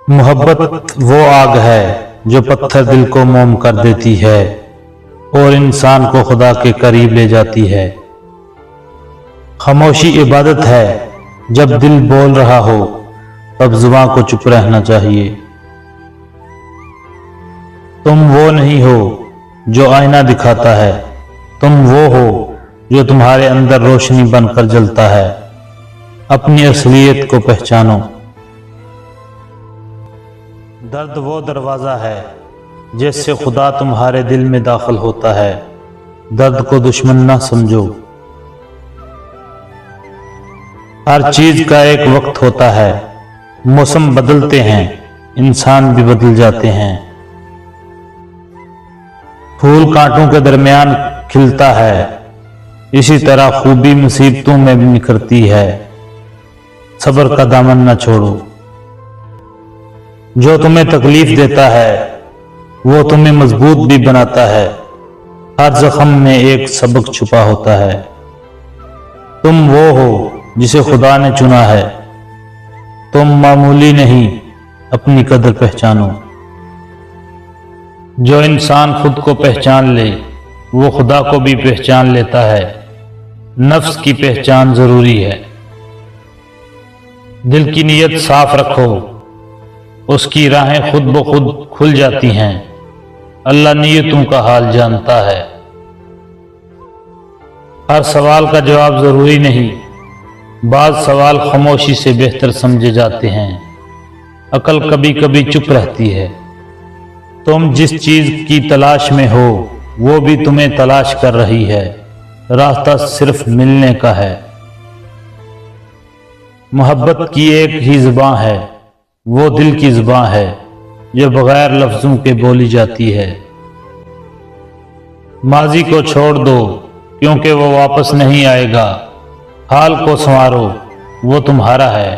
محبت وہ آگ ہے جو پتھر دل کو موم کر دیتی ہے اور انسان کو خدا کے قریب لے جاتی ہے۔ خاموشی عبادت ہے، جب دل بول رہا ہو تب زباں کو چپ رہنا چاہیے۔ تم وہ نہیں ہو جو آئینہ دکھاتا ہے، تم وہ ہو جو تمہارے اندر روشنی بن کر جلتا ہے۔ اپنی اصلیت کو پہچانو۔ درد وہ دروازہ ہے جس سے خدا تمہارے دل میں داخل ہوتا ہے۔ درد کو دشمن نہ سمجھو۔ ہر چیز کا ایک وقت ہوتا ہے، موسم بدلتے ہیں، انسان بھی بدل جاتے ہیں۔ پھول کانٹوں کے درمیان کھلتا ہے، اسی طرح خوبی مصیبتوں میں بھی نکھرتی ہے۔ صبر کا دامن نہ چھوڑو۔ جو تمہیں تکلیف دیتا ہے وہ تمہیں مضبوط بھی بناتا ہے۔ ہر زخم میں ایک سبق چھپا ہوتا ہے۔ تم وہ ہو جسے خدا نے چنا ہے، تم معمولی نہیں، اپنی قدر پہچانو۔ جو انسان خود کو پہچان لے وہ خدا کو بھی پہچان لیتا ہے۔ نفس کی پہچان ضروری ہے۔ دل کی نیت صاف رکھو، اس کی راہیں خود بخود کھل جاتی ہیں۔ اللہ نیتوں کا حال جانتا ہے۔ ہر سوال کا جواب ضروری نہیں، بعض سوال خاموشی سے بہتر سمجھے جاتے ہیں۔ عقل کبھی کبھی چپ رہتی ہے۔ تم جس چیز کی تلاش میں ہو وہ بھی تمہیں تلاش کر رہی ہے، راستہ صرف ملنے کا ہے۔ محبت کی ایک ہی زباں ہے، وہ دل کی زباں ہے جو بغیر لفظوں کے بولی جاتی ہے۔ ماضی کو چھوڑ دو کیونکہ وہ واپس نہیں آئے گا۔ حال کو سنوارو، وہ تمہارا ہے۔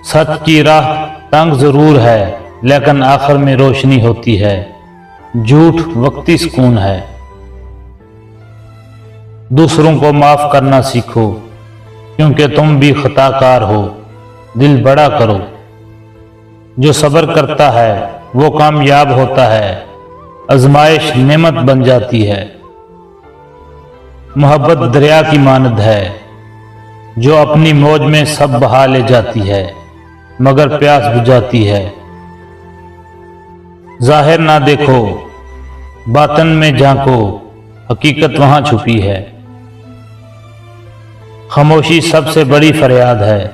سچ کی راہ تنگ ضرور ہے لیکن آخر میں روشنی ہوتی ہے۔ جھوٹ وقتی سکون ہے۔ دوسروں کو معاف کرنا سیکھو کیونکہ تم بھی خطا کار ہو۔ دل بڑا کرو۔ جو صبر کرتا ہے وہ کامیاب ہوتا ہے۔ آزمائش نعمت بن جاتی ہے۔ محبت دریا کی مانند ہے جو اپنی موج میں سب بہا لے جاتی ہے مگر پیاس بجھاتی ہے۔ ظاہر نہ دیکھو، باطن میں جھانکو، حقیقت وہاں چھپی ہے۔ خاموشی سب سے بڑی فریاد ہے۔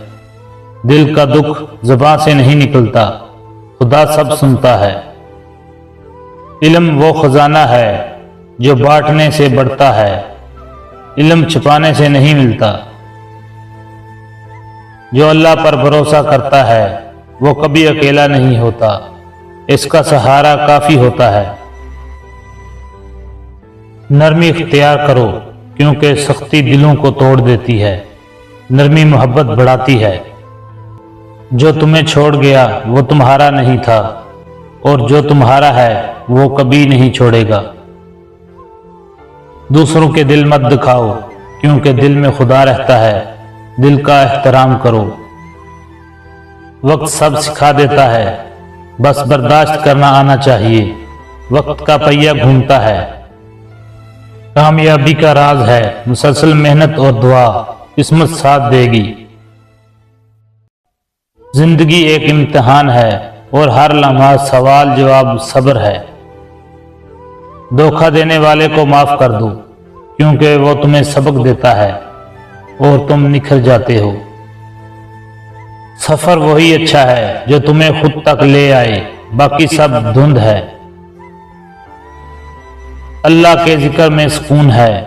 دل کا دکھ زبان سے نہیں نکلتا، خدا سب سنتا ہے۔ علم وہ خزانہ ہے جو بانٹنے سے بڑھتا ہے، علم چھپانے سے نہیں ملتا۔ جو اللہ پر بھروسہ کرتا ہے وہ کبھی اکیلا نہیں ہوتا، اس کا سہارا کافی ہوتا ہے۔ نرمی اختیار کرو کیونکہ سختی دلوں کو توڑ دیتی ہے، نرمی محبت بڑھاتی ہے۔ جو تمہیں چھوڑ گیا وہ تمہارا نہیں تھا اور جو تمہارا ہے وہ کبھی نہیں چھوڑے گا۔ دوسروں کے دل مت دکھاؤ کیونکہ دل میں خدا رہتا ہے۔ دل کا احترام کرو۔ وقت سب سکھا دیتا ہے، بس برداشت کرنا آنا چاہیے۔ وقت کا پہیہ گھومتا ہے۔ کامیابی کا راز ہے مسلسل محنت اور دعا، قسمت ساتھ دے گی۔ زندگی ایک امتحان ہے اور ہر لمحہ سوال جواب صبر ہے۔ دھوکہ دینے والے کو معاف کر دو کیونکہ وہ تمہیں سبق دیتا ہے اور تم نکھر جاتے ہو۔ سفر وہی اچھا ہے جو تمہیں خود تک لے آئے، باقی سب دھند ہے۔ اللہ کے ذکر میں سکون ہے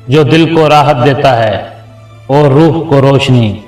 جو دل کو راحت دیتا ہے اور روح کو روشنی۔